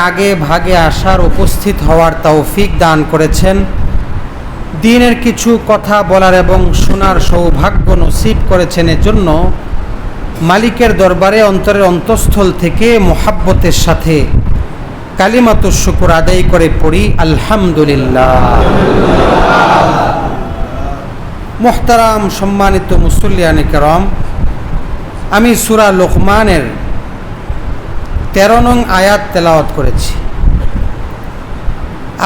আগে ভাগে আসার, উপস্থিত হওয়ার তৌফিক দান করেছেন। দ্বীনের কিছু কথা বলার এবং শোনার সৌভাগ্য নসিব করেছেন। এজন্য মালিকের দরবারে অন্তরের অন্তঃস্থল থেকে মোহাব্বতের সাথে কালিমাতুশ শুকর আদায় করে পড়ি আলহামদুলিল্লাহ। মুহতারাম সম্মানিত মুসল্লিয়ানে কেরাম, আমি সূরা লোকমানের 13 নং আয়াত তেলাওয়াত করেছি।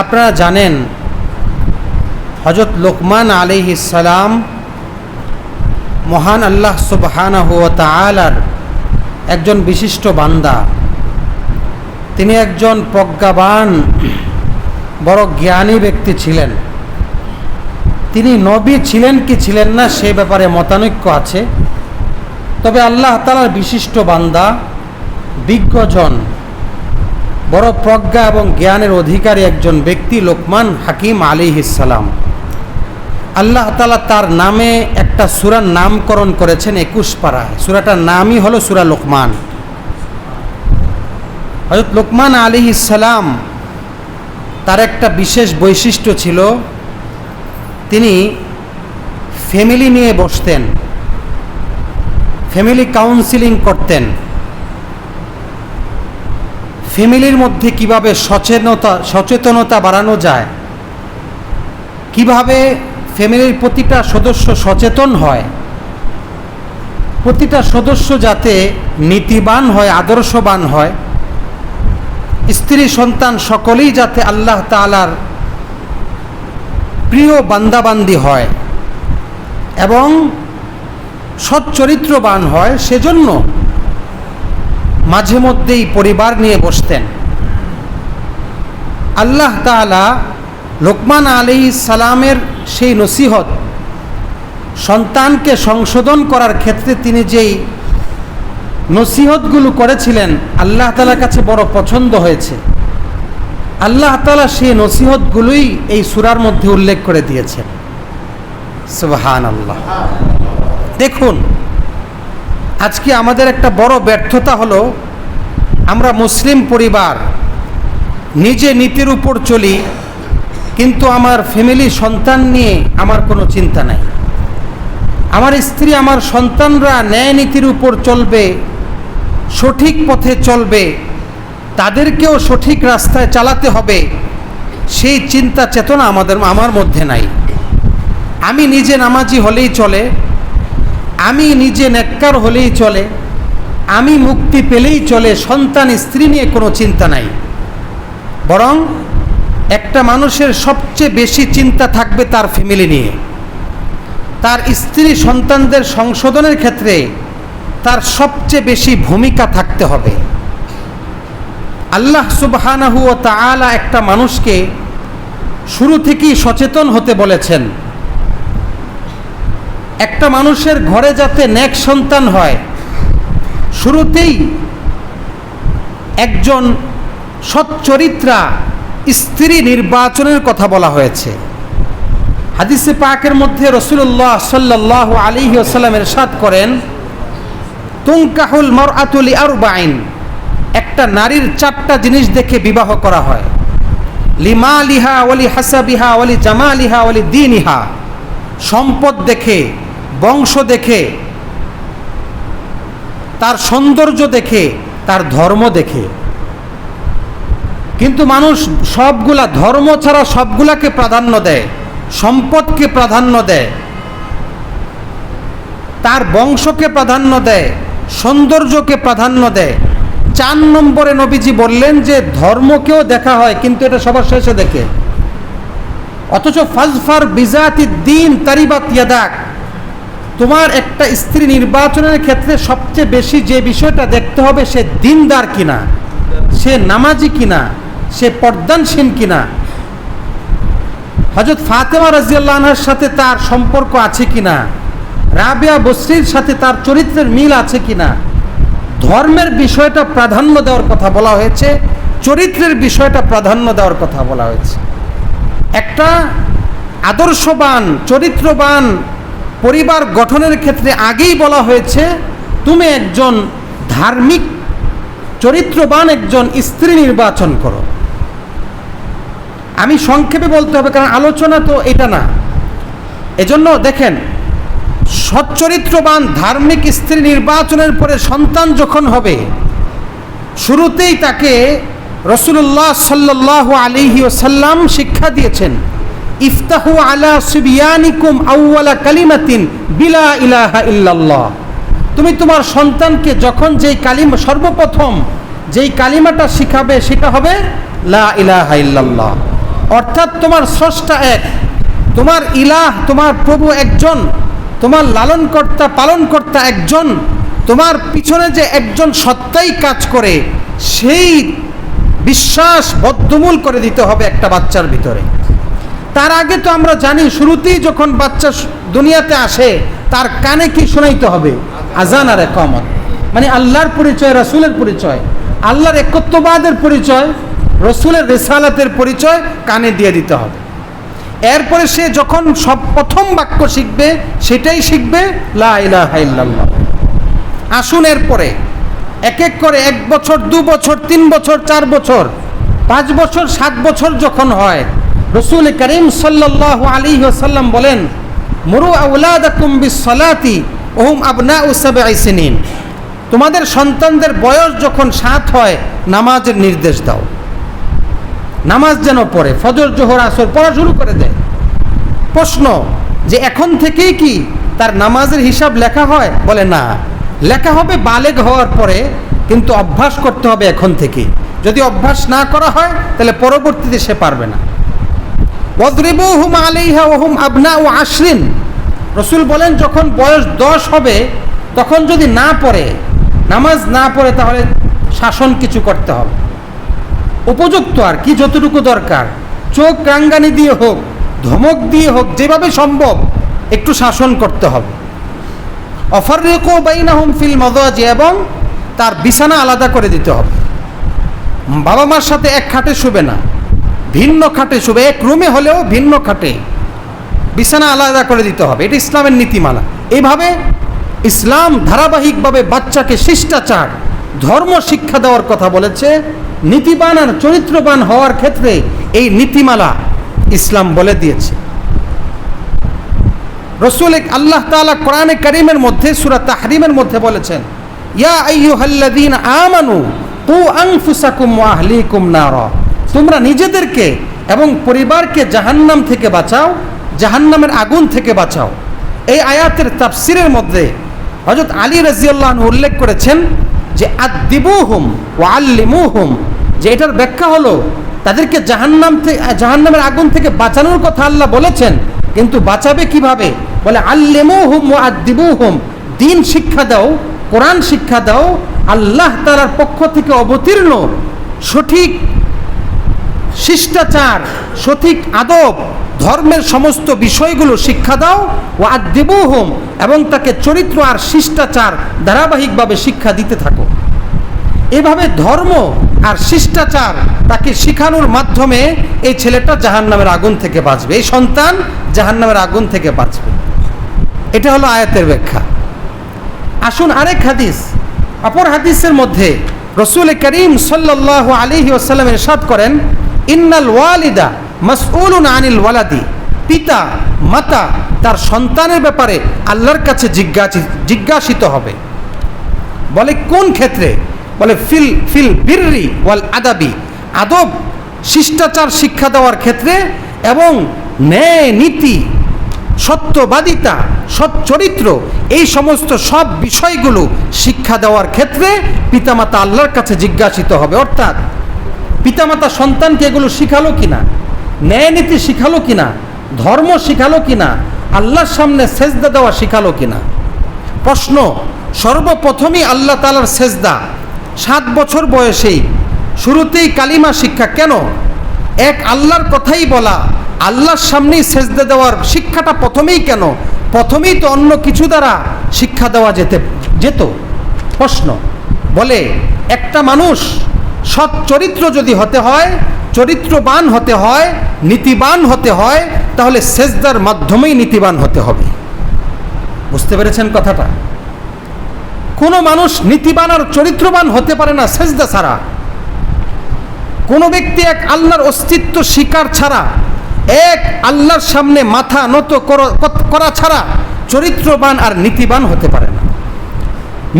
আপনারা জানেন হযরত লোকমান আলাইহিস সালাম মহান আল্লাহ সুবহানাহু ওয়া তাআলার একজন বিশিষ্ট বান্দা। তিনি একজন প্রজ্ঞাবান বড় জ্ঞানী ব্যক্তি ছিলেন। তিনি নবী ছিলেন কি ছিলেন না সে ব্যাপারে মতানৈক্য আছে, তবে আল্লাহ তাআলার বিশিষ্ট বান্দা, বিজ্ঞজন, বড় প্রজ্ঞা এবং জ্ঞানের অধিকারী একজন ব্যক্তি লোকমান হাকিম আলাইহিস সালাম। আল্লাহ তাআলা তার নামে একটা সূরার নামকরণ করেছেন 21 পারায়। সূরাটার নামই হলো সূরা লোকমান। হযরত লোকমান আলাইহিস সালাম তার একটা বিশেষ বৈশিষ্ট্য ছিল, তিনি ফ্যামিলি নিয়ে বসতেন, ফ্যামিলি কাউন্সিলিং করতেন। ফ্যামিলির মধ্যে কিভাবে সচেতনতা বাড়ানো যায়, কিভাবে ফ্যামিলির প্রতিটা সদস্য সচেতন হয়, প্রতিটা সদস্য যাতে নীতিবান হয়, আদর্শবান হয়, স্ত্রী সন্তান সকলেই যাতে আল্লাহ তাআলার প্রিয় বান্দাবান্দি হয় এবং সচ্চরিত্রবান হয়, সেজন্য মাঝে মধ্যেই পরিবার নিয়ে বসতেন। আল্লাহ তাআলা লোকমান আলাইহিস সালামের সেই নসিহত, সন্তানকে সংশোধন করার ক্ষেত্রে তিনি যেই নসিহতগুলো করেছিলেন আল্লাহ তাআলার কাছে বড় পছন্দ হয়েছে। আল্লাহ তাআলা সেই নসিহতগুলোই এই সূরার মধ্যে উল্লেখ করে দিয়েছেন। সুবহানাল্লাহ। দেখুন, আজকে আমাদের একটা বড় ব্যর্থতা হলো, আমরা মুসলিম পরিবার নিজে নীতির উপর চলি, কিন্তু আমার ফ্যামিলি সন্তান নিয়ে আমার কোনো চিন্তা নাই। আমার স্ত্রী, আমার সন্তানরা ন্যায় নীতির উপর চলবে, সঠিক পথে চলবে, তাদেরকেও সঠিক রাস্তায় চালাতে হবে, সেই চিন্তা চেতনা আমার মধ্যে নাই। আমি নিজে নামাজি হলেই চলে, আমি নিজে নেককার হলেই চলে, আমি মুক্তি পেলেই চলে, সন্তান স্ত্রী নিয়ে কোনো চিন্তা নাই। বরং একটা মানুষের সবচেয়ে বেশি চিন্তা থাকবে তার ফ্যামিলি নিয়ে। তার স্ত্রী সন্তানদের সংশোধনের ক্ষেত্রে তার সবচেয়ে বেশি ভূমিকা থাকতে হবে। আল্লাহ সুবহানাহু ওয়া তাআলা একটা মানুষকে শুরু থেকেই সচেতন হতে বলেছেন। একটা মানুষের ঘরে যাতে নেক সন্তান হয়, শুরুতেই একজন সচ্চরিত্রা স্ত্রী নির্বাচনের কথা বলা হয়েছে। হাদিসে পাকের মধ্যে রাসূলুল্লাহ সাল্লাল্লাহু আলাইহি ওয়াসাল্লাম ইরশাদ করেন, তুনকাহুল মারআতু লিআরবাইন, একটা নারীর 4টা জিনিস দেখে বিবাহ করা হয়। লিমালিহা ওয়ালি হাসাবিহা ওয়ালি জামালিহা ওয়ালি দীনিহা, সম্পদ দেখে, বংশ দেখে, তার সৌন্দর্য দেখে, তার ধর্ম দেখে। কিন্তু মানুষ সবগুলা ধর্ম ছাড়া সবগুলাকে প্রাধান্য দেয়, সম্পদকে প্রাধান্য দেয়, তার বংশকে প্রাধান্য দেয়, সৌন্দর্যকে প্রাধান্য দেয়। 4 নম্বরে নবীজি বললেন যে ধর্মকেও দেখা হয়, কিন্তু এটা সবার শেষে দেখে। অথচ ফাজফার বিজাতি দ্বীন তারিবাত ইয়াদাক, তোমার একটা স্ত্রী নির্বাচনের ক্ষেত্রে সবচেয়ে বেশি যে বিষয়টা দেখতে হবে সে দ্বীনদার কিনা, সে নামাজি কিনা, সে পর্দানশীল কিনা, হযরত ফাতেমা রাদিয়াল্লাহু আনহার সাথে তার সম্পর্ক আছে কিনা, রাবিয়া বসরির সাথে তার চরিত্রের মিল আছে কিনা। ধর্মের বিষয়টা প্রাধান্য দেওয়ার কথা বলা হয়েছে, চরিত্রের বিষয়টা প্রাধান্য দেওয়ার কথা বলা হয়েছে। একটা আদর্শবান, চরিত্রবান পরিবার গঠনের ক্ষেত্রে আগেই বলা হয়েছে তুমি একজন ধার্মিক চরিত্রবান একজন স্ত্রী নির্বাচন করো। আমি সংক্ষেপে বলতে হবে, কারণ আলোচনা তো এটা না। এজন্য দেখেন, সচ্চরিত্রবান ধার্মিক স্ত্রী নির্বাচনের পরে সন্তান যখন হবে, শুরুতেই তাকে রাসূলুল্লাহ সাল্লাল্লাহু আলাইহি ওয়াসাল্লাম শিক্ষা দিয়েছেন, ইফতাহু আলা সিবিয়ানিকুম আউওয়ালা কালিমাতিন বিলা ইলাহা ইল্লাল্লাহ। তুমি তোমার সন্তানকে যখন যেই কালিমা, সর্বপ্রথম যেই কালিমাটা শিখাবে সেটা হবে লা ইলাহা ইল্লাল্লাহ। অর্থাৎ তোমার স্রষ্টা এক, তোমার ইলাহ, তোমার প্রভু একজন, তোমার লালনকর্তা পালনকর্তা একজন, তোমার পিছনে যে একজন সত্তাই কাজ করে, সেই বিশ্বাস বদ্ধমূল করে দিতে হবে একটা বাচ্চার ভিতরে। তার আগে তো আমরা জানি, শুরুতেই যখন বাচ্চা দুনিয়াতে আসে তার কানে কি শোনাইতে হবে? আজান আর ইকামত, মানে আল্লাহর পরিচয়, রাসূলের পরিচয়, আল্লাহর একত্ববাদের পরিচয়, রাসূলের রিসালাতের পরিচয় কানে দিয়ে দিতে হবে। এরপরে সে যখন সব প্রথম বাক্য শিখবে, সেটাই শিখবে লা ইলাহা ইল্লাল্লাহ। আসুন এরপরে এক এক করে 1 বছর, 2 বছর, 3 বছর, 4 বছর, 5 বছর, 7 বছর যখন হয়, রাসূল করিম সাল্লাল্লাহু আলাইহি ওয়াসাল্লাম বলেন, মুরু আওলাদাকুম বিসসালাতি ওয়া হুম আবনাউ 7 সিনিন। তোমাদের সন্তানদের বয়স যখন 7 হয়, নামাজের নির্দেশ দাও, নামাজ যেন পড়ে, ফজর জোহর আসর পড়া শুরু করে দেয়। প্রশ্ন, যে এখন থেকেই কি তার নামাজের হিসাব লেখা হয়? বলে না, লেখা হবে বালেগ হওয়ার পরে, কিন্তু অভ্যাস করতে হবে এখন থেকেই। যদি অভ্যাস না করা হয় তাহলে পরবর্তীতে সে পারবে না। ওয়াদরিবুহুম আলাইহা ওয়া হুম আবনাউ 10। রাসূল বলেন, যখন বয়স 10 হবে তখন যদি না পড়ে, নামাজ না পড়ে, তাহলে শাসন কিছু করতে হবে, উপযুক্ত আর কি, যতটুকু দরকার, চোখ রাঙ্গানি দিয়ে হোক, ধমক দিয়ে হোক, যেভাবে সম্ভব একটু শাসন করতে হবে। অফাররিকু বাইনাহুম ফিল মাদাজি, এবং তার বিছানা আলাদা করে দিতে হবে। বাবা মার সাথে এক খাটে শুবে না, ভিন্ন খাটে শুবে, এক রুমে হলেও ভিন্ন খাটে, বিছানা আলাদা করে দিতে হবে। এটা ইসলামের নীতিমালা। এইভাবে ইসলাম ধারাবাহিকভাবে বাচ্চাকে শিষ্টাচার, ধর্ম শিক্ষা দেওয়ার কথা বলেছে। নীতিবান আর চরিত্রবান হওয়ার ক্ষেত্রে এই নীতিমালা ইসলাম বলে দিয়েছে। রাসূল আল্লাহ তাআলা কোরআনে কারীমের মধ্যে সূরা তাহরিমের মধ্যে বলেছেন, ইয়া আইয়ুহাল্লাযীনা আমানু কু আনফুসাকুম ওয়া আহলিকুম নারা। তোমরা নিজেদেরকে এবং পরিবারকে জাহান্নাম থেকে বাঁচাও, জাহান্নামের আগুন থেকে বাঁচাও। এই আয়াতের তাফসিরের মধ্যে হযরত আলী রাদিয়াল্লাহু আনহু উল্লেখ করেছেন যে আদ্দিবুহুম ওয়া আল্লিমুহুম, যে এটার ব্যাখ্যা হলো তাদেরকে জাহান্নামের আগুন থেকে বাঁচানোর কথা আল্লাহ বলেছেন, কিন্তু বাঁচাবে কিভাবে? বলে আল্লিমুহুম ওয়া আদ্দিবুহুম, দ্বীন শিক্ষা দাও, কোরআন শিক্ষা দাও, আল্লাহ তাআলার পক্ষ থেকে অবতীর্ণ সঠিক শিষ্টাচার, সঠিক আদব, ধর্মের সমস্ত বিষয়গুলো শিক্ষা দাও। ও আদ্দিবুহুম, এবং তাকে চরিত্র আর শিষ্টাচার ধারাবাহিকভাবে শিক্ষা দিতে থাকো। এভাবে ধর্ম আর শিষ্টাচার তাকে শিখানোর মাধ্যমে এই ছেলেটা জাহান্নামের আগুন থেকে বাঁচবে, এই সন্তান জাহান্নামের আগুন থেকে বাঁচবে। এটা হলো আয়াতের ব্যাখ্যা। আসুন আরেক হাদিস, অপর হাদিসের মধ্যে রাসূল করিম সাল্লাল্লাহু আলাইহি ওয়াসাল্লাম ইরশাদ করেন, ইন্নাল ওয়ালিদা মাসউলুন আনিল ওয়ালাদি, পিতা মাতা তার সন্তানের ব্যাপারে আল্লাহর কাছে জিজ্ঞাসিত হবে। বলে কোন ক্ষেত্রে? বলে ফিল বিররি ওয়াল আদাবি, আদব শিষ্টাচার শিক্ষা দেওয়ার ক্ষেত্রে, এবং ন্যায় নীতি, সত্যবাদিতা, সচ্চরিত্র, এই সমস্ত সব বিষয়গুলো শিক্ষা দেওয়ার ক্ষেত্রে পিতামাতা আল্লাহর কাছে জিজ্ঞাসিত হবে। অর্থাৎ পিতামাতা সন্তানকে এগুলো শিখালো কিনা, ন্যায় নীতি শিখালো কিনা, ধর্ম শিখালো কিনা, আল্লাহর সামনে সেজদা দেওয়া শিখালো কিনা। প্রশ্ন, সর্বপ্রথমই আল্লাহ তাআলার সেজদা 7 বছর বয়সেই, শুরুতেই কালিমা শিক্ষা কেন? এক আল্লাহর কথাই বলা, আল্লাহর সামনেই সেজদা দেওয়ার শিক্ষাটা প্রথমেই কেন? প্রথমেই তো অন্য কিছু দ্বারা শিক্ষা দেওয়া যেত। প্রশ্ন, বলে একটা মানুষ সৎ চরিত্র যদি হতে হয়, চরিত্রবান হতে হয়, নীতিবান হতে হয়, তাহলে সেজদার মাধ্যমেই নীতিবান হতে হবে। বুঝতে পেরেছেন কথাটা? কোনো মানুষ নীতিবান আর চরিত্রবান হতে পারে না সেজদা ছাড়া। কোনো ব্যক্তি এক আল্লাহর অস্তিত্ব স্বীকার ছাড়া, এক আল্লাহর সামনে মাথা নত করা ছাড়া চরিত্রবান আর নীতিবান হতে পারে না।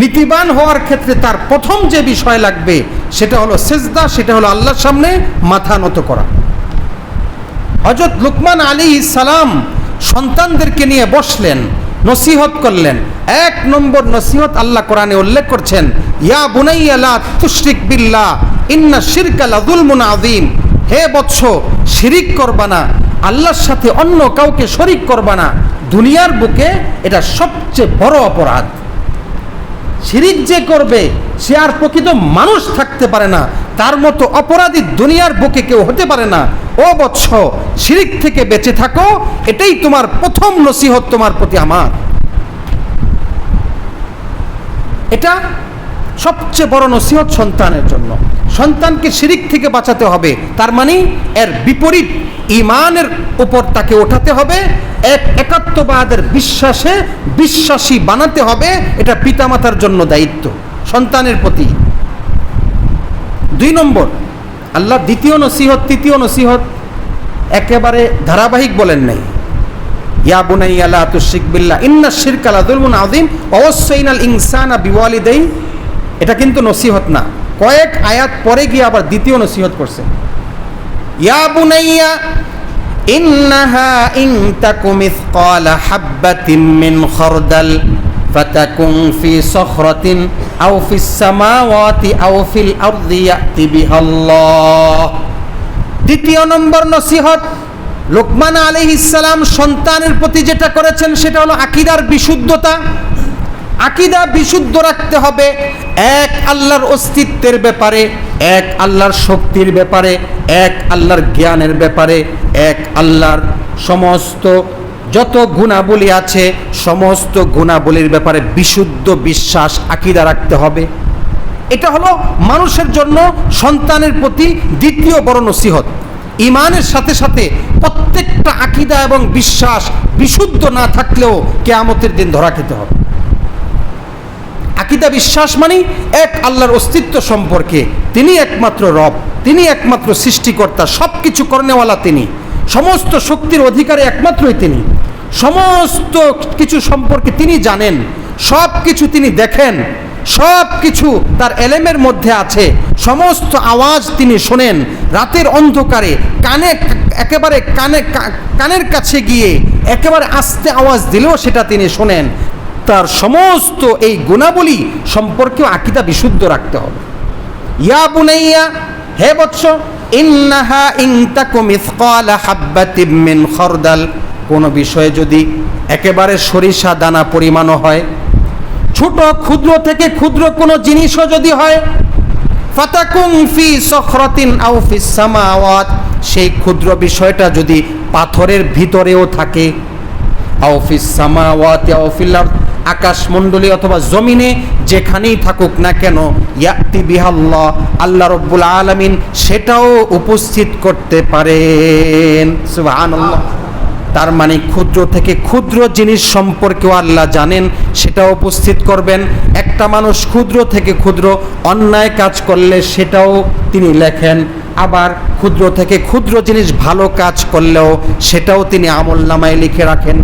নীতিবান হওয়ার ক্ষেত্রে তার প্রথম যে বিষয় লাগবে সেটা হলো সেজদা, সেটা হলো আল্লাহর সামনে মাথা নত করা। হযরত লুকমান আলাইহিস সালাম সন্তানদেরকে নিয়ে বসলেন, নসিহত করলেন। এক নম্বর নসিহত আল্লাহ কোরআনে উল্লেখ করছেন, ইয়া বুনাইয়া লা তুশরিক বিল্লাহ ইন্না শিরকা লাযুলমুন আযীম। হে বৎস, শিরিক করবা না, আল্লাহর সাথে অন্য কাউকে শরিক করবা না, দুনিয়ার বুকে এটা সবচেয়ে বড় অপরাধ। শিরিক যে করবে সে আর প্রকৃত মানুষ থাকতে পারে না, তার মতো অপরাধী দুনিয়ার বুকে কেউ হতে পারে না। ও বৎস, শিরিক থেকে বেঁচে থাকো, এটাই তোমার প্রথম নসিহত তোমার প্রতি আমার। এটা সবচেয়ে বড় নসিহত সন্তানের জন্য। সন্তানকে শিরিক থেকে বাঁচাতে হবে, তার মানে এর বিপরীত ঈমানের উপর তাকে ওঠাতে হবে, একাত্মবাদের বিশ্বাসে বিশ্বাসী বানাতে হবে। এটা পিতামাতার জন্য দায়িত্ব সন্তানের প্রতি। 2 নম্বর, আল্লাহ দ্বিতীয় নসিহত তৃতীয় নসিহত একেবারে ধারাবাহিক বলেন নাই। ইয়া বুনাইয়া লা তুশরিক বিল্লাহ ইন্না শিরকা লাযুলমুন আযীম ওয়া ওয়াসাইনাল ইনসানা বিওয়ালিদাইহি, এটা কিন্তু নসিহত না। কয়েক আয়াত পরে গিয়ে আবার দ্বিতীয় নসিহত করছেন। ইয়া বুনাইয়া ইন্নাহা ইন তাকু মিসকালা হাববাতিন মিন খারদাল ফাতাকুন ফি সখরাতিন আও ফিস সামাওয়াতি আও ফিল আরদি ইয়াতি বিহাল্লাহ। দ্বিতীয় নম্বর নসিহত লুকমান আলাইহিস সালাম সন্তানের প্রতি যেটা করেছেন সেটা হলো আকীদার বিশুদ্ধতা। আকীদা বিশুদ্ধ রাখতে হবে এক আল্লাহর অস্তিত্বের ব্যাপারে, এক আল্লাহর শক্তির ব্যাপারে, এক আল্লাহর জ্ঞানের ব্যাপারে, এক আল্লাহর সমস্ত যত গুণাবলী আছে সমস্ত গুণাবলীর ব্যাপারে বিশুদ্ধ বিশ্বাস আকীদা রাখতে হবে। এটা হলো মানুষের জন্য সন্তানের প্রতি দ্বিতীয় বড় নসিহত। ঈমানের সাথে সাথে প্রত্যেকটা আকীদা এবং বিশ্বাস বিশুদ্ধ না থাকলেও কিয়ামতের দিন ধরা খেতে হবে। আকীদা বিশ্বাস মানে এক আল্লাহর অস্তিত্ব সম্পর্কে, তিনি একমাত্র রব, তিনি একমাত্র সৃষ্টিকর্তা, সব কিছু করনেওয়ালা তিনি, সমস্ত শক্তির অধিকারী একমাত্রই তিনি, সমস্ত কিছু সম্পর্কে তিনি জানেন, সব কিছু তিনি দেখেন, সব কিছু তার এলেমের মধ্যে আছে, সমস্ত আওয়াজ তিনি শোনেন। রাতের অন্ধকারে একেবারে কানের কাছে গিয়ে একেবারে আস্তে আওয়াজ দিলেও সেটা তিনি শোনেন। তার সমস্ত এই গুণাবলী সম্পর্কেও আকীদা বিশুদ্ধ রাখতে হবে। ইয়া বুনাইয়া, হে বৎস, ইন্নাহা ইন তাকু মিসকালা হাববাতিন মিন খারদাল, কোন বিষয়ে যদি একেবারে সরিষা দানা পরিমাণও হয়, ছোট ক্ষুদ্র থেকে ক্ষুদ্র কোনো জিনিসও যদি হয়, ফাতাকুন ফি সখরাতিন আও ফিস সামাওয়াত, সেই ক্ষুদ্র বিষয়টা যদি পাথরের ভিতরেও থাকে, আও ফিস সামাওয়াতি আও ফিল আরদ, আকাশমণ্ডলী অথবা জমিনে যেখানেই থাকুক না কেন, ইয়াতি বিহাল্লাহ, আল্লাহ রাব্বুল আলামিন সেটাও উপস্থিত করতে পারেন। সুবহানাল্লাহ। তার মানে ক্ষুদ্র থেকে ক্ষুদ্র জিনিস সম্পর্কেও আল্লাহ জানেন, সেটাও উপস্থিত করবেন। একটা মানুষ ক্ষুদ্র থেকে ক্ষুদ্র অন্যায় কাজ করলে সেটাও তিনি লেখেন, আবার ক্ষুদ্র থেকে ক্ষুদ্র জিনিস ভালো কাজ করলেও সেটাও তিনি আমলনামায় লিখে রাখেন।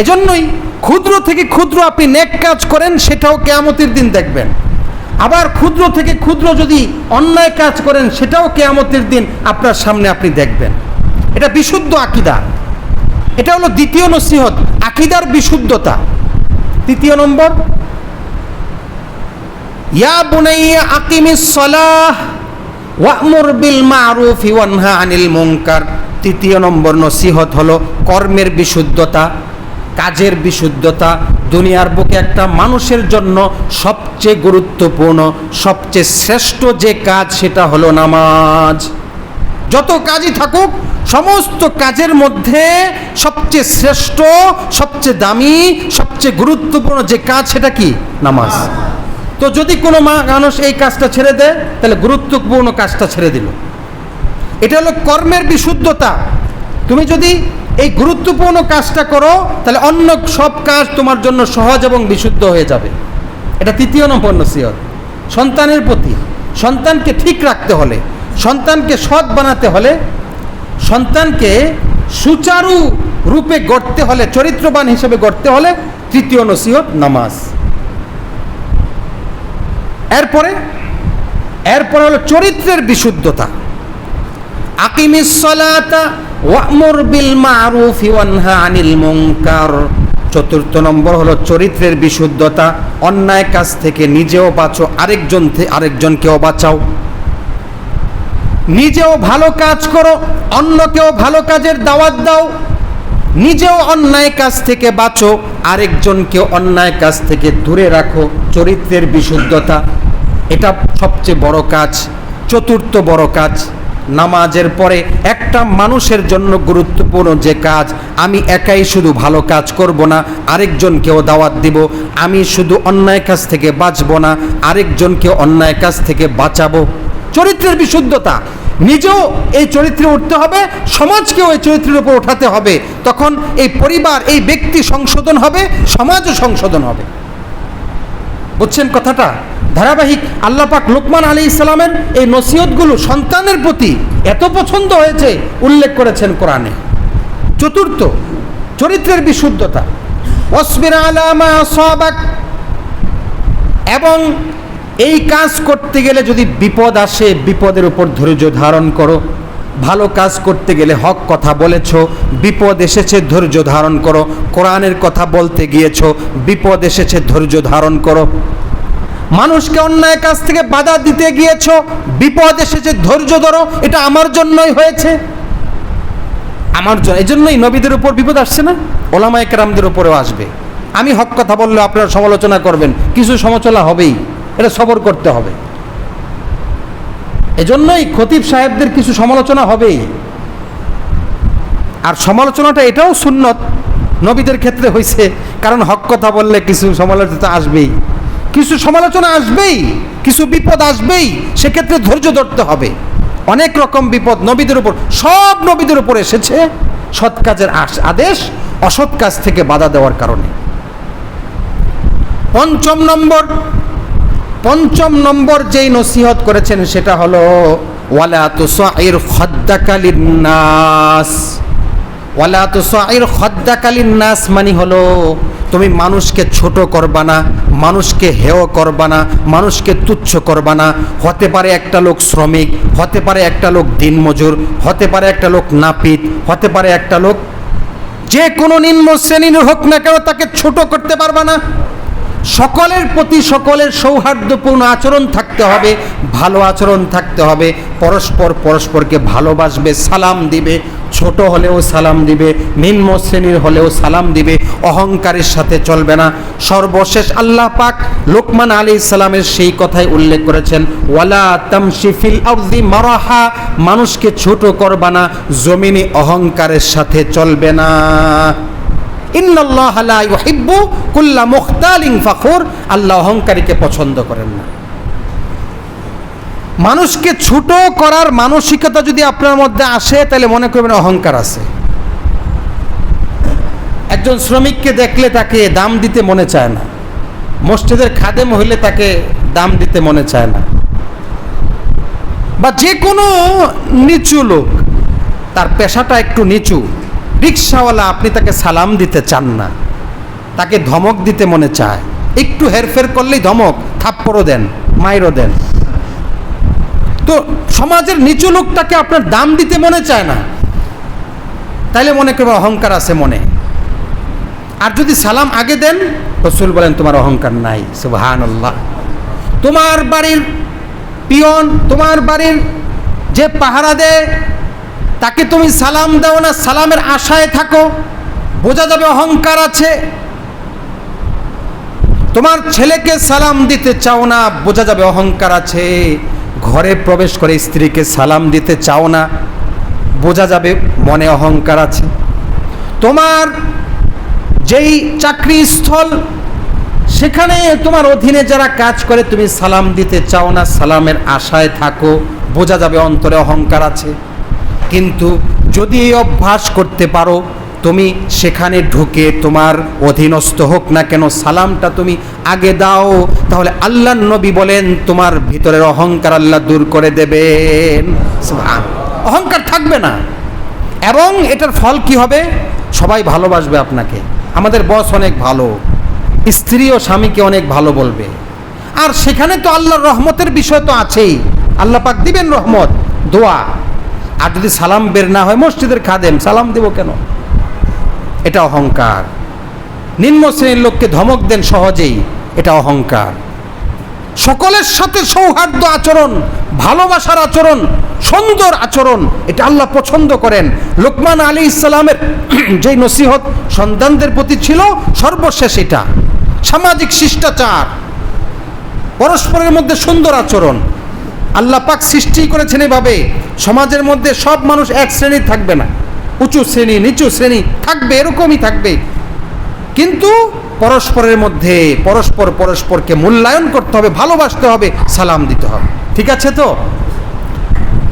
এজন্যই ক্ষুদ্র থেকে ক্ষুদ্র আপনি নেক কাজ করেন সেটাও কিয়ামতের দিন দেখবেন, আবার ক্ষুদ্র থেকে ক্ষুদ্র যদি অন্যায় কাজ করেন সেটাও কিয়ামতের দিন আপনার সামনে আপনি দেখবেন। এটা বিশুদ্ধ আকীদা। এটা হলো দ্বিতীয় নসিহত, আকীদার বিশুদ্ধতা। তৃতীয় নম্বর, ইয়া বুনাইয়া আকিমিস সালাহ ওয়া'মুর বিল মা'রুফি ওয়ানহা আনিল মুনকার। তৃতীয় নম্বর নসিহত হলো কর্মের বিশুদ্ধতা, কাজের বিশুদ্ধতা। দুনিয়ার বুকে একটা মানুষের জন্য সবচেয়ে গুরুত্বপূর্ণ, সবচেয়ে শ্রেষ্ঠ যে কাজ সেটা হলো নামাজ। যত কাজই থাকুক সমস্ত কাজের মধ্যে সবচেয়ে শ্রেষ্ঠ, সবচেয়ে দামি, সবচেয়ে গুরুত্বপূর্ণ যে কাজ সেটা কি? নামাজ। তো যদি কোনো মানুষ এই কাজটা ছেড়ে দেয় তাহলে গুরুত্বপূর্ণ কাজটা ছেড়ে দিল। এটা হলো কর্মের বিশুদ্ধতা। তুমি যদি এই গুরুত্বপূর্ণ কাজটা করো তাহলে অন্য সব কাজ তোমার জন্য সহজ এবং বিশুদ্ধ হয়ে যাবে। এটা 3 নম্বর নসিহত। সন্তানের প্রতি, সন্তানকে ঠিক রাখতে হলে, সন্তানকে সৎ বানাতে হলে, সন্তানকে সুচারু রূপে গড়তে হলে, চরিত্রবান হিসেবে গড়তে হলে 3 নসিহত নামাজ। এরপরে হলো চরিত্রের বিশুদ্ধতা। আকিমিস সালাতা ওয়া'মুর বিল মা'রুফি ওয়ানহা আনিল মুনকার। 4 নম্বর হলো চরিত্রের বিশুদ্ধতা। অন্যায় কাজ থেকে নিজেও বাঁচো, আরেকজনকেও বাঁচাও। নিজেও ভালো কাজ করো, অন্যকেও ভালো কাজের দাওয়াত দাও। নিজেও অন্যায় কাজ থেকে বাঁচো, আরেকজনকেও অন্যায় কাজ থেকে দূরে রাখো। চরিত্রের বিশুদ্ধতা এটা সবচেয়ে বড় কাজ, 4র্থ বড় কাজ। নামাজের পরে একটা মানুষের জন্য গুরুত্বপূর্ণ যে কাজ, আমি একাই শুধু ভালো কাজ করব না, আরেকজনকেও দাওয়াত দিব। আমি শুধু অন্যায় কাজ থেকে বাঁচব না, আরেকজনকে অন্যায় কাজ থেকে বাঁচাবো। চরিত্রের বিশুদ্ধতা, নিজেও এই চরিত্রে উঠতে হবে, সমাজকেও এই চরিত্রের উপর ওঠাতে হবে। তখন এই পরিবার, এই ব্যক্তি সংশোধন হবে, সমাজও সংশোধন হবে। বুঝছেন কথাটা? ধারাবাহিক আল্লাহ পাক লোকমান আলাইহিস সালামের এই নসিহতগুলো সন্তানের প্রতি এত পছন্দ হয়েছে, উল্লেখ করেছেন কোরআনে। 4র্থ চরিত্রের বিশুদ্ধতা। ওয়াসবির আলা মা আসাবাক। এবং এই কাজ করতে গেলে যদি বিপদ আসে, বিপদের উপর ধৈর্য ধারণ করো। ভালো কাজ করতে গেলে হক কথা বলেছো, বিপদ এসেছে, ধৈর্য ধারণ করো। কোরআনের কথা বলতে গিয়েছো, বিপদ এসেছে, ধৈর্য ধারণ করো। মানুষকে অন্যায় কাজ থেকে বাধা দিতে গিয়েছো, বিপদ এসেছে, ধৈর্য ধরো। এটা আমার জন্যই হয়েছে, আমার জন্য। এই জন্যই নবীদের উপর বিপদ আসছে না, ওলামায়ে কেরামদের উপরেও আসবে। আমি হক কথা বললে আপনারা সমালোচনা করবেন, কিছু সমালোচনা হবেই, এটা সবর করতে হবে। এজন্যই খতিব সাহেবদের কিছু সমালোচনা হবেই। আর সমালোচনাটা এটাও সুন্নত, নবীদের ক্ষেত্রে হয়েছে, কারণ হক কথা বললে কিছু সমালোচনা আসবেই, কিছু সমালোচনা আসবেই, কিছু বিপদ আসবেই। সেক্ষেত্রে ধৈর্য ধরতে হবে। অনেক রকম বিপদ নবীদের উপর, সব নবীদের উপর এসেছে সৎ কাজের আদেশ, অসৎ কাজ থেকে বাধা দেওয়ার কারণে। 5 নম্বর যেই নসিহত করেছেন সেটা হলো ওয়ালা তুসাইর খাদ্দাকা লিন্নাস। ওয়ালা তুসাইর খাদ্দাকা লিন্নাস মানে হলো তুমি মানুষকে ছোট করবা না, মানুষকে হেয় করবা না, মানুষকে তুচ্ছ করবা না। হতে পারে একটা লোক শ্রমিক, হতে পারে একটা লোক দিনমজুর, হতে পারে একটা লোক নাপিত, হতে পারে একটা লোক যে কোনো নিম্ন শ্রেণীর হোক না কেন, তাকে ছোট করতে পারবা না। সকলের প্রতি সকলের সৌহার্দ্যপূর্ণ আচরণ থাকতে হবে, ভালো আচরণ থাকতে হবে। পরস্পরকে ভালোবাসবে, সালাম দিবে, ছোট হলেও সালাম দিবে, নিম্ন শ্রেণীর হলেও সালাম দিবে, অহংকারের সাথে চলবে না। সর্বশেষ আল্লাহ পাক লোকমান আলাইহিস সালামের সেই কথাই উল্লেখ করেছেন, ওয়ালা তামশি ফিল আরদি মারাহা। মানুষকে ছোট করবা না, জমিনে অহংকারের সাথে চলবে না। ইন্নাল্লাহা লা ইউহিব্বু কুল্লা মুখতালিন ফাখুর। আল্লাহ অহংকারীকে পছন্দ করেন না। মানুষকে ছোট করার মানসিকতা যদি আপনার মধ্যে আসে, তাহলে মনে করবেন অহংকার আছে। একজন শ্রমিককে দেখলে তাকে দাম দিতে মনে চায় না, মসজিদের খাদেম হইলে তাকে দাম দিতে মনে চায় না, বা যে কোনো নিচু লোক, তার পেশাটা একটু নিচু, রিক্সাওয়ালা, আপনি তাকে সালাম দিতে চান না, তাকে ধমক দিতে মনে চায়। একটু হেরফের করলেই ধমক, থাপ্পড়ও দেন, মাইরও দেন। তো সমাজের নিচু লোকটাকে আপনার দাম দিতে মনে চায় না, তাইলে মনে করবে অহংকার আছে মনে। আর যদি সালাম আগে দেন, রাসূল বলেন তোমার অহংকার নাই। সুবহানাল্লাহ। তোমার বাড়ির পিয়ন, তোমার বাড়ির যে পাহারা দেয়, তাকে তুমি সালাম দাও না, সালামের আশায় থাকো, বোঝা যাবে অহংকার আছে। তোমার ছেলেকে সালাম দিতে চাও না, বোঝা যাবে অহংকার আছে। ঘরে প্রবেশ করে স্ত্রীকে সালাম দিতে চাও না, বোঝা যাবে মনে অহংকার আছে। তোমার যেই চাকরি স্থল, সেখানে তোমার অধীনে যারা কাজ করে, তুমি সালাম দিতে চাও না, সালামের আশায় থাকো, বোঝা যাবে অন্তরে অহংকার আছে। কিন্তু যদি এই অভ্যাস করতে পারো, তুমি সেখানে ঢুকে তোমার অধীনস্থ হোক না কেন সালামটা তুমি আগে দাও, তাহলে আল্লাহর নবী বলেন তোমার ভিতরের অহংকার আল্লাহ দূর করে দেবেন। অহংকার থাকবে না, এবং এটার ফল কি হবে? সবাই ভালোবাসবে আপনাকে। আমাদের বস অনেক ভালো, স্ত্রী ও স্বামীকে অনেক ভালো বলবে, আর সেখানে তো আল্লাহর রহমতের বিষয় তো আছেই, আল্লাহ পাক দিবেন রহমত, দোয়া। আর যদি সালাম বের না হয়, মসজিদের খাদেম সালাম দেব কেন? এটা অহংকার। নিম্ন শ্রেণীর লোককে ধমক দেন সহজেই, এটা অহংকার। সকলের সাথে সৌহার্দ্য আচরণ, ভালোবাসার আচরণ, সুন্দর আচরণ, এটা আল্লাহ পছন্দ করেন। লোকমান আলাইহিস সালামের যে নসিহত সন্তানদের প্রতি ছিল, সর্বশেষ এটা সামাজিক শিষ্টাচার, পরস্পরের মধ্যে সুন্দর আচরণ। আল্লাহ পাক সৃষ্টি করেছেন এভাবে, সমাজের মধ্যে সব মানুষ এক শ্রেণীর থাকবে না, উঁচু শ্রেণী নিচু শ্রেণী থাকবে, এরকমই থাকবে, কিন্তু পরস্পরের মধ্যে পরস্পরকে মূল্যায়ন করতে হবে, ভালোবাসতে হবে, সালাম দিতে হবে। ঠিক আছে তো?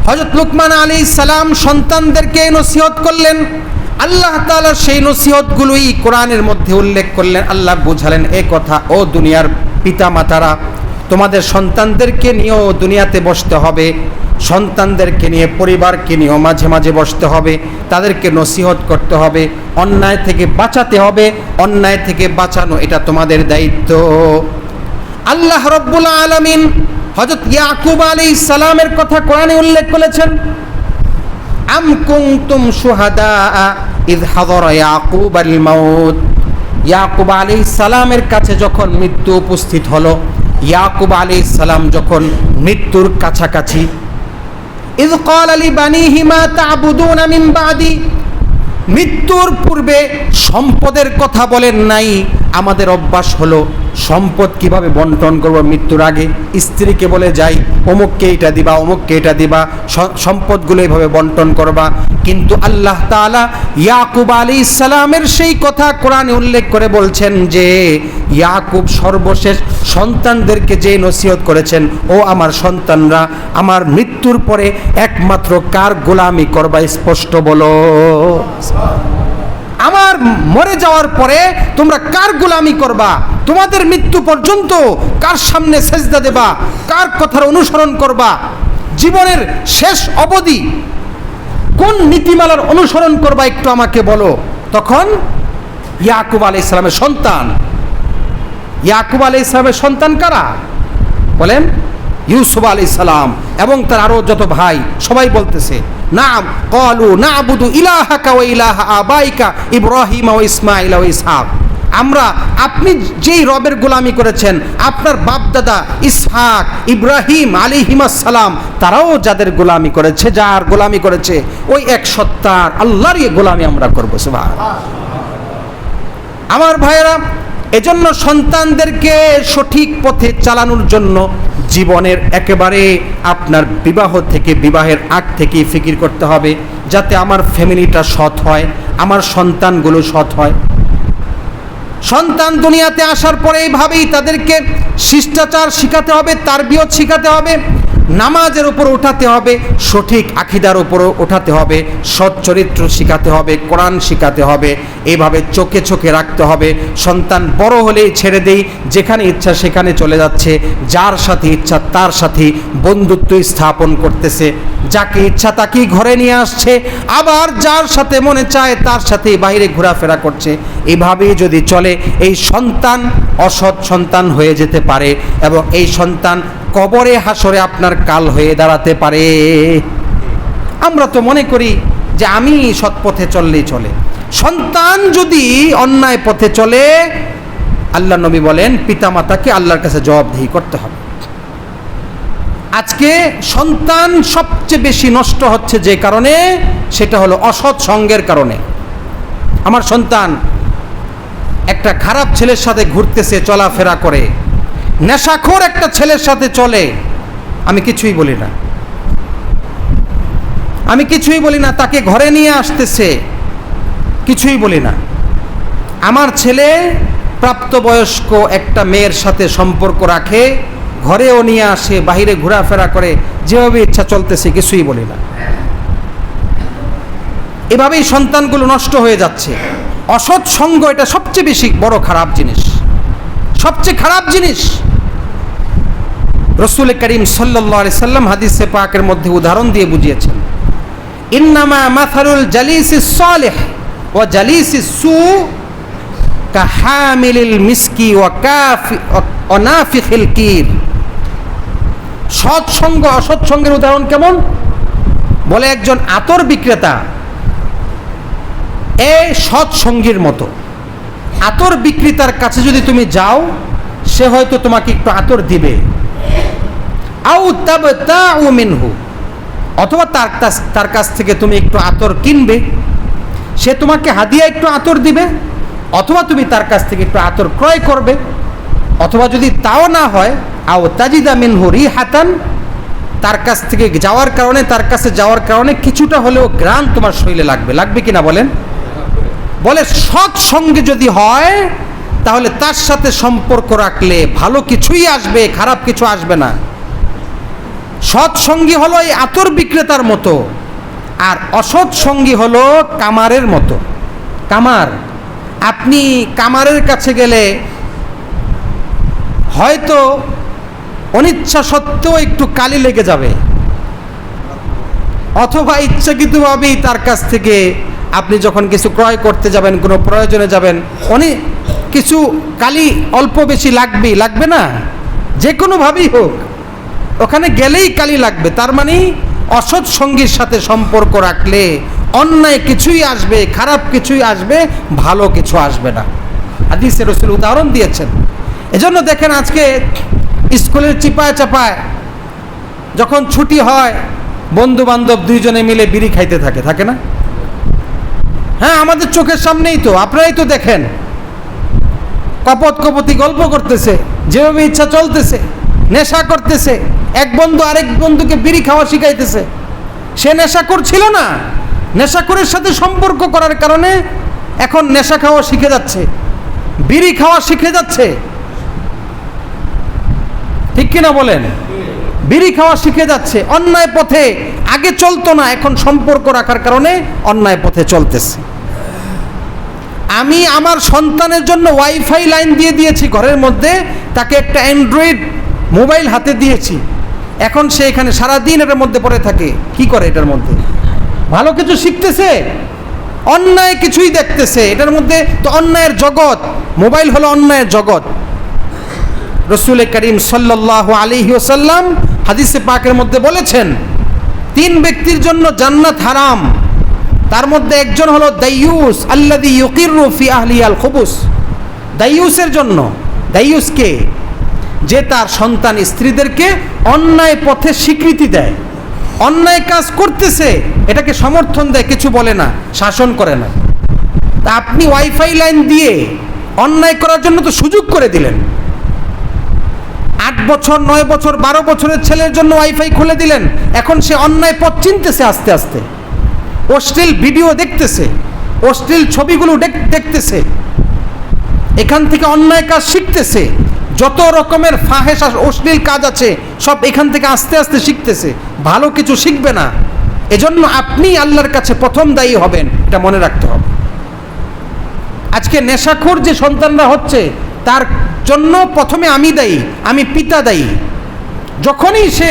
হযরত লুকমান আলাইহিস সালাম সন্তানদেরকে নসিহত করলেন। আল্লাহ তাআলা সেই নসিহতগুলোই কোরআনের মধ্যে উল্লেখ করলেন। আল্লাহ বোঝালেন এ কথা, ও দুনিয়ার পিতা মাতারা, তোমাদের সন্তানদেরকে নিয়েও দুনিয়াতে বসতে হবে, সন্তানদেরকে নিয়ে পরিবারকে নিয়েও মাঝে মাঝে বসতে হবে, তাদেরকে নসিহত করতে হবে, অন্যায় থেকে বাঁচাতে হবে, অন্যায় থেকে বাঁচানো এটা তোমাদের দায়িত্ব। আল্লাহ রাব্বুল আলামিন হযরত ইয়াকুব আলাইহিস সালামের কথা কোরআনে উল্লেখ করেছেন। আম কুনতুম শুহাদা ইয হাদারা ইয়াকুব আল মাউত। ইয়াকুব আলাইহিস সালামের কাছে যখন মৃত্যু উপস্থিত হলো, ইয়াকুব আলাইহিস সালাম যখন মৃত্যুর কাছাকাছি, ইয ক্বালা লিবানিহি মা তা'বুদুনা মিন বাদি, মৃত্যুর পূর্বে সম্পদের কথা বলেন নাই। আমাদের অভ্যাস হলো সম্পদ কিভাবে বন্টন করব, মৃত্যুর আগে স্ত্রীকে বলে যাই অমুককে এটা দিবা, অমুককে এটা দিবা, সম্পদগুলো এইভাবে বন্টন করবা। কিন্তু আল্লাহ তাআলা ইয়াকুব আলাইহিস সালামের সেই কথা কোরআনে উল্লেখ করে বলছেন যে ইয়াকুব সর্বশেষ সন্তানদেরকে যে নসিহত করেছেন, ও আমার সন্তানরা, আমার মৃত্যুর পরে একমাত্র কার গোলামি করবা স্পষ্ট বলো। আমার মরে যাওয়ার পরে তোমরা কার গোলামি করবা? তোমাদের মৃত্যু পর্যন্ত কার সামনে সেজদা দেবা? কার কথার অনুসরণ করবা? জীবনের শেষ অবধি কোন নীতিমালার অনুসরণ করবা একটু আমাকে বলো। তখন ইয়াকুব আলাইহিস সালামের সন্তান, ইয়াকুব আলাইহিস সালামের সন্তান কারা বলেন? ইউসুফ আলাইহিস সালাম এবং তার আরো যত ভাই, সবাই বলতেছে নাম ক্বালু না'বুদু ইলাহাকা ওয়া ইলাহা আবাইকা ইব্রাহিম ওয়া ইসমাঈল ওয়া ইসহাক। আমরা আপনি যেই রবের গোলামি করেছেন, আপনার বাপদাদা ইসহাক ইব্রাহিম আলাইহিমাস সালাম তারাও যাদের গোলামি করেছে, যার গোলামি করেছে, ওই এক সত্তার আল্লাহরই গোলামি আমরা করব। সুবহানাল্লাহ। আমার ভাইয়েরা, এজন্য সন্তানদেরকে সঠিক পথে চালানোর জন্য জীবনের একেবারে আপনার বিবাহ থেকে, বিবাহের আগ থেকেই ফিকির করতে হবে, যাতে আমার ফ্যামিলিটা সৎ হয়, আমার সন্তানগুলো সৎ হয়। সন্তান দুনিয়াতে আসার পরে এইভাবেই তাদেরকে শিষ্টাচার শিখাতে হবে, তারবিয়ত শিখাতে হবে, নামাজের উপর উঠাতে হবে, সঠিক আকীদার উপর উঠাতে হবে, সৎ চরিত্র শিখাতে হবে, কোরআন শিখাতে হবে, এইভাবে চোখে চোখে রাখতে হবে। সন্তান বড় হলেই ছেড়ে দেই, যেখানে ইচ্ছা সেখানে চলে যাচ্ছে, যার সাথে ইচ্ছা তার সাথে বন্ধুত্ব স্থাপন করতেছে, যাকে ইচ্ছা তাকেই ঘরে নিয়ে আসছে, আবার যার সাথে মনে চায় তার সাথেই বাইরে ঘোরাফেরা করছে। এইভাবেই যদি চলে, এই সন্তান অসৎ সন্তান হয়ে যেতে পারে এবং এই সন্তান কবরে হাসরে আপনার কাল হয়ে দাঁড়াতে পারে। আমরা তো মনে করি যে আমি সৎ পথে চললেই চলে। সন্তান যদি অন্যায় পথে চলে, আল্লাহ নবী বলেন পিতামাতাকে আল্লাহর কাছে জবাবদিহি করতে হবে। আজকে সন্তান সবচেয়ে বেশি নষ্ট হচ্ছে যে কারণে, সেটা হলো অসৎ সঙ্গের কারণে। আমার সন্তান একটা খারাপ ছেলের সাথে ঘুরতেছে, চলাফেরা করে, নেশাখোর একটা ছেলের সাথে চলে, আমি কিছুই বলি না, আমি কিছুই বলি না, তাকে ঘরে নিয়ে আসতেছে, কিছুই বলি না। আমার ছেলে প্রাপ্তবয়স্ক একটা মেয়ের সাথে সম্পর্ক রাখে, ঘরেও নিয়ে আসে, বাইরে ঘোরাফেরা করে, যেভাবে ইচ্ছা চলতেছে, কিছুই বলি না। এভাবেই সন্তানগুলো নষ্ট হয়ে যাচ্ছে। অসৎ সঙ্গ এটা সবচেয়ে বেশি বড় খারাপ জিনিস, সবচেয়ে খারাপ জিনিস। রাসূল করিম সাল্লাল্লাহু আলাইহি সাল্লাম হাদিসে পাকের মধ্যে উদাহরণ দিয়ে বুঝিয়েছেন, ইন্নামা মাসালুল জালিসিস সালিহ ওয়া জালিসিস সু কাহামিলিল মিসকি ওয়া নাফিখিল কির। সৎসঙ্গ অসৎ সঙ্গের উদাহরণ কেমন? বলে একজন আতর বিক্রেতা এই সৎসঙ্গীর মতো। আতর বিক্রেতার কাছে যদি তুমি যাও, সে হয়তো তোমাকে একটু আতর দিবে, আও তাবতাউ মিনহু, অথবা তার কাছ থেকে তুমি একটু আতর কিনবে, সে তোমাকে হাদিয়া একটু আতর দিবে, অথবা তুমি তার কাছ থেকে একটু আতর ক্রয় করবে, অথবা যদি তাও না হয় আও তাজিদা মিনহু রিহাতান, তার কাছ থেকে যাওয়ার কারণে, তার কাছে যাওয়ার কারণে কিছুটা হলেও ঘ্রাণ তোমার শরীরে লাগবে। লাগবে কিনা বলেন? বলে সৎ সঙ্গে যদি হয় তাহলে তার সাথে সম্পর্ক রাখলে ভালো কিছুই আসবে, খারাপ কিছু আসবে না। সৎ সঙ্গী হলো এই আতর বিক্রেতার মতো, আর অসৎ সঙ্গী হলো কামারের মতো। কামার, আপনি কামারের কাছে গেলে হয়তো অনিচ্ছা সত্ত্বেও একটু কালি লেগে যাবে, অথবা ইচ্ছাকৃতভাবেই তার কাছ থেকে আপনি যখন কিছু ক্রয় করতে যাবেন, কোনো প্রয়োজনে যাবেন, অনেক কিছু কালি অল্প বেশি লাগবেই, লাগবে না? যে কোনোভাবেই হোক ওখানে গেলেই কালি লাগবে। তার মানে অসৎ সঙ্গীর সাথে সম্পর্ক রাখলে অন্যায় কিছুই আসবে, খারাপ কিছুই আসবে, ভালো কিছু আসবে না। হাদিসে রাসূল উদাহরণ দিয়েছেন। এজন্য দেখেন আজকে স্কুলের চিপায় চাপায় যখন ছুটি হয়, বন্ধু বান্ধব দুইজনে মিলে বিড়ি খাইতে থাকে, থাকে না? হ্যাঁ, আমাদের চোখের সামনেই তো, আপনারাই তো দেখেন, কপত কপতি গল্প করতেছে, যেভাবে ইচ্ছা চলতেছে, নেশা করতেছে। এক বন্ধু আরেক বন্ধুকে বিড়ি খাওয়া শিখাইতেছে। সে নেশা করছিল না, নেশাখোরের সাথে সম্পর্ক করার কারণে এখন নেশা খাওয়া শিখে যাচ্ছে, বিড়ি খাওয়া শিখে যাচ্ছে। ঠিক কিনা বলেন? বিড়ি খাওয়া শিখে যাচ্ছে, অন্যায় পথে আগে চলতো না, এখন সম্পর্ক রাখার কারণে অন্যায় পথে চলতেছে। আমি আমার সন্তানের জন্য ওয়াইফাই লাইন দিয়ে দিয়েছি ঘরের মধ্যে, তাকে একটা অ্যান্ড্রয়েড মোবাইল হাতে দিয়েছি। এখন সে এখানে সারাদিন এটার মধ্যে পড়ে থাকে। কি করে এটার মধ্যে? ভালো কিছু শিখতেছে? অন্যায় কিছুই দেখতেছে। এটার মধ্যে তো অন্যায়ের জগৎ, মোবাইল হলো অন্যায়ের জগৎ। রাসূল করিম সাল্লাল্লাহু আলাইহি ওয়াসাল্লাম হাদিসে পাকের মধ্যে বলেছেন, 3 ব্যক্তির জন্য জান্নাত হারাম। তার মধ্যে একজন হলো দাইয়ুস আল্লাযী ইউকিরু ফি আহলিয়াল খুবুস। দাইয়ুসের জন্য, দাইয়ুস কে? যে তার সন্তান স্ত্রীদেরকে অন্যায় পথে স্বীকৃতি দেয়, অন্যায় কাজ করতেছে এটাকে সমর্থন দেয়, কিছু বলে না, শাসন করে না। তা আপনি ওয়াইফাই লাইন দিয়ে অন্যায় করার জন্য তো সুযোগ করে দিলেন। 8 বছর, 9 বছর, 12 বছরের ছেলের জন্য ওয়াইফাই খুলে দিলেন। এখন সে অন্যায় পথ চিনতেছে আস্তে আস্তে, অশ্লীল ভিডিও দেখতেছে, অশ্লীল ছবিগুলো দেখতেছে, এখান থেকে অন্যায় কাজ শিখতেছে। যত রকমের ফাহেশ অশ্লীল কাজ আছে সব এখান থেকে আস্তে আস্তে শিখতেছে, ভালো কিছু শিখবে না। এজন্য আপনি আল্লাহর কাছে প্রথম দায়ী হবেন, এটা মনে রাখতে হবে। আজকে নেশাখোর যে সন্তানরা হচ্ছে তার জন্য প্রথমে আমি দায়ী, আমি পিতা দায়ী। যখনই সে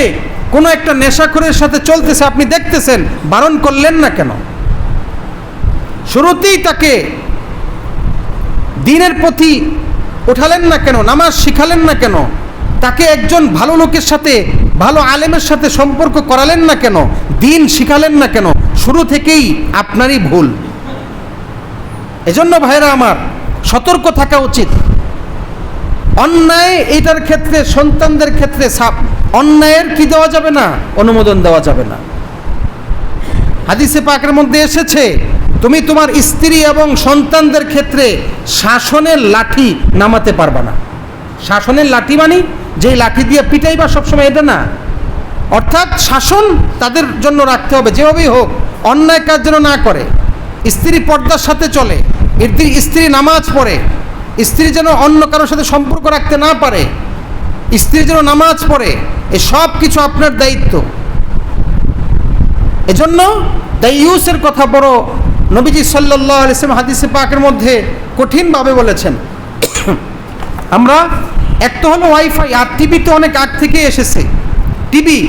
কোনো একটা নেশাখোরের সাথে চলতেছে, আপনি দেখতেছেন, বারণ করলেন না কেন? শুরুতেই তাকে দ্বীনের প্রতি উঠালেন না কেন? নামাজ শিখালেন না কেন? তাকে একজন ভালো লোকের সাথে, ভালো আলেমের সাথে সম্পর্ক করালেন না কেন? দ্বীন শিখালেন না কেন? শুরু থেকেই আপনারই ভুল। এজন্য ভাইরা আমার, সতর্ক থাকা উচিত। অন্যায় এটার ক্ষেত্রে, সন্তানদের ক্ষেত্রে অন্যায়ের কি দেওয়া যাবে না? অনুমোদন দেওয়া যাবে না। হাদিসে পাকের মধ্যে এসেছে, তুমি তোমার স্ত্রী এবং সন্তানদের ক্ষেত্রে শাসনের লাঠি নামাতে পারবা না। শাসনের লাঠি মানে যেই লাঠি দিয়ে পিটাইবা সবসময়, এটা না। অর্থাৎ শাসন তাদের জন্য রাখতে হবে, যেভাবেই হোক অন্যায় কাজ যেন না করে। স্ত্রী পর্দার সাথে চলে, স্ত্রী নামাজ পড়ে, স্ত্রী যেন অন্য কারোর সাথে সম্পর্ক রাখতে না পারে, স্ত্রী যেন নামাজ পড়ে, এই সব কিছু আপনার দায়িত্ব। এজন্য দাইয়ুসের কথা বড় নবীজি সাল্লাল্লাহু আলাইহি ওয়াসাল্লাম হাদিসে পাকের মধ্যে কঠিনভাবে বলেছেন। আমরা এক তো হলো ওয়াইফাই, আর টিভি তো অনেক আগ থেকেই এসেছে। টিভি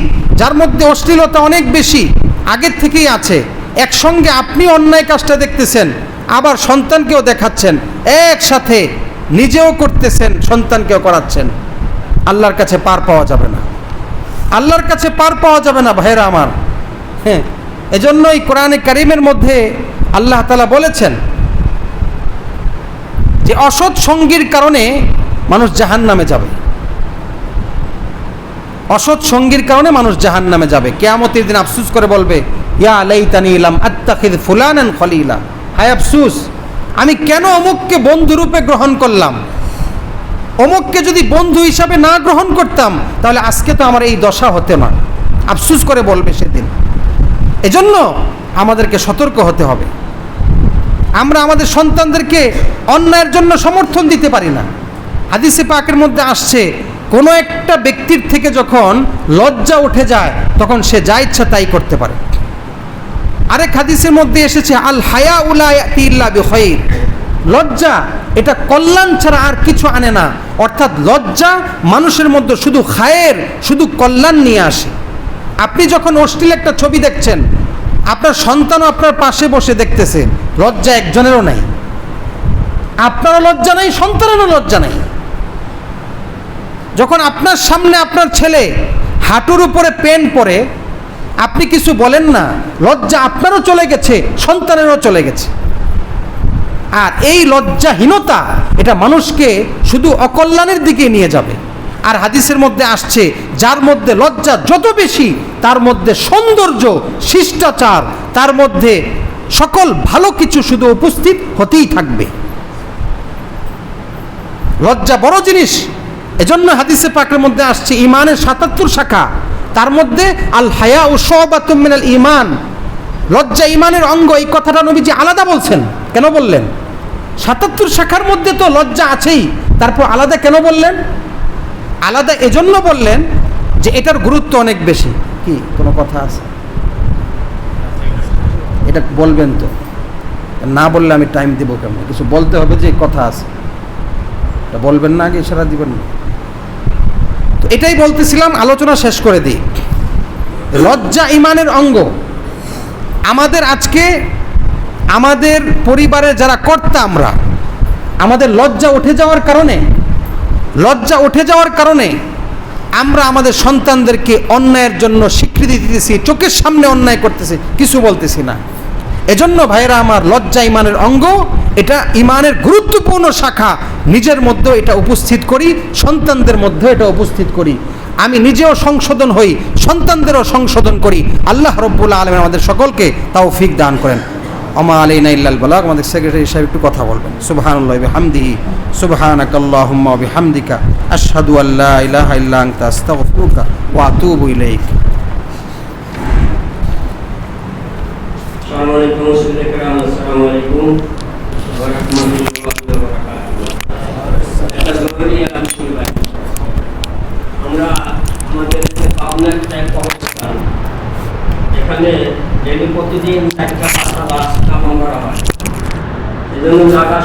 যার মধ্যে অশ্লীলতা অনেক বেশি আগের থেকেই আছে, একসঙ্গে আপনি অন্যায় কাজটা দেখতেছেন, আবার সন্তানকেও দেখাচ্ছেন, একসাথে নিজেও করতেছেন, সন্তানকেও করাচ্ছেন। আল্লাহর কাছে পার পাওয়া যাবে না, আল্লাহর কাছে পার পাওয়া যাবে না ভাইরা আমার। হ্যাঁ, এজন্যই কোরআনে কারিমের মধ্যে আল্লাহ তাআলা বলেছেন যে অসৎ সঙ্গীর কারণে মানুষ জাহান্নামে যাবে, অসৎ সঙ্গীর কারণে মানুষ জাহান্নামে যাবে। কিয়ামতের দিন আফসোস করে বলবে, ইয়া লাইতানি লাম আত্তাখিয ফুলানান খলিলা, হায় আফসোস, আমি কেন অমুককে বন্ধু রূপে গ্রহণ করলাম। অমুককে যদি বন্ধু হিসাবে না গ্রহণ করতাম তাহলে আজকে তো আমার এই দশা হতে না। আফসোস করে বলবে সেদিন। এজন্য আমাদেরকে সতর্ক হতে হবে। আমরা আমাদের সন্তানদেরকে অন্যায়ের জন্য সমর্থন দিতে পারি না। হাদিসে পাকের মধ্যে আসছে, কোনো একটা ব্যক্তির থেকে যখন লজ্জা উঠে যায় তখন সে যা ইচ্ছা তাই করতে পারে। আরেক হাদিসের মধ্যে এসেছে, আল হায়া লা ইয়াতি ইল্লা বিখাইর, লজ্জা এটা কল্যাণ ছাড়া আর কিছু আনে না। অর্থাৎ লজ্জা মানুষের মধ্যে শুধু খায়ের, শুধু কল্যাণ নিয়ে আসে। আপনি যখন অশ্লীল একটা ছবি দেখছেন, আপনার সন্তানও আপনার পাশে বসে দেখতেছে, লজ্জা একজনেরও নাই, আপনারও লজ্জা নাই, সন্তানেরও লজ্জা নাই। যখন আপনার সামনে আপনার ছেলে হাঁটুর উপরে পেন পরে, আপনি কিছু বলেন না, লজ্জা আপনারও চলে গেছে, সন্তানেরও চলে গেছে। আর এই লজ্জাহীনতা এটা মানুষকে শুধু অকল্যাণের দিকে নিয়ে যাবে। আর হাদিসের মধ্যে আসছে, যার মধ্যে লজ্জা যত বেশি তার মধ্যে সৌন্দর্য, শিষ্টাচার, তার মধ্যে সকল ভালো কিছু শুধু উপস্থিত হতেই থাকবে। লজ্জা বড় জিনিস। এজন্য হাদিসে পাকের মধ্যে আসছে ঈমানের ৭৭ শাখা, তার মধ্যে আল হায়া ও শুবাতুম মিনাল ঈমান, লজ্জা ঈমানের অঙ্গ। এই কথাটা নবীজি আলাদা বলছেন। কেন বললেন? ৭৭ শাখার মধ্যে তো লজ্জা আছেই, তারপর আলাদা কেন বললেন? আলাদা এজন্য বললেন যে এটার গুরুত্ব অনেক বেশি। কি কোনো কথা আছে? এটা বলবেন তো, না বললে আমি টাইম দিব কেমন? কিছু বলতে হবে, যে কথা আছে এটা বলবেন না, আগে ইশারা দিবেন না। তো এটাই বলতেছিলাম, আলোচনা শেষ করে দিই। লজ্জা ঈমানের অঙ্গ। আমাদের আজকে আমাদের পরিবারে যারা কর্তা, আমরা আমাদের লজ্জা উঠে যাওয়ার কারণে আমরা আমাদের সন্তানদেরকে অন্যায়ের জন্য স্বীকৃতি দিতেছি, চোখের সামনে অন্যায় করতেছি, কিছু বলতেছি না। এজন্য ভাইরা আমার, লজ্জা ঈমানের অঙ্গ, এটা ঈমানের গুরুত্বপূর্ণ শাখা। নিজের মধ্যেও এটা উপস্থিত করি, সন্তানদের মধ্যেও এটা উপস্থিত করি। আমি নিজেও সংশোধন হই, সন্তানদেরও সংশোধন করি। আল্লাহ রব্বুল আলামিন আমাদের সকলকে তৌফিক দান করেন। ওমা আলাইনা ইল্লাল বালাগ। আমাদের সেক্রেটারি সাহেব একটু কথা বলবেন। সুবহানাল্লাহি ওয়া বিহামদিহি, সুবহানাকাল্লাহুম্মা ওয়া বিহামদিকা, আশহাদু আল্লা ইলাহা ইল্লা আনতা, আস্তাগফিরুকা ওয়া আতুবু ইলাইক। আসসালামু আলাইকুম আসসালামু আলাইকুম ওয়া রাহমাতুল্লাহি ওয়া বারাকাতুহু। আমরা আমাদের পাবনার এক অবস্থান, এখানে ডেলি প্রতিদিন 4টা 5টা বাস স্থাপন করা হয়। এজন্য ঢাকা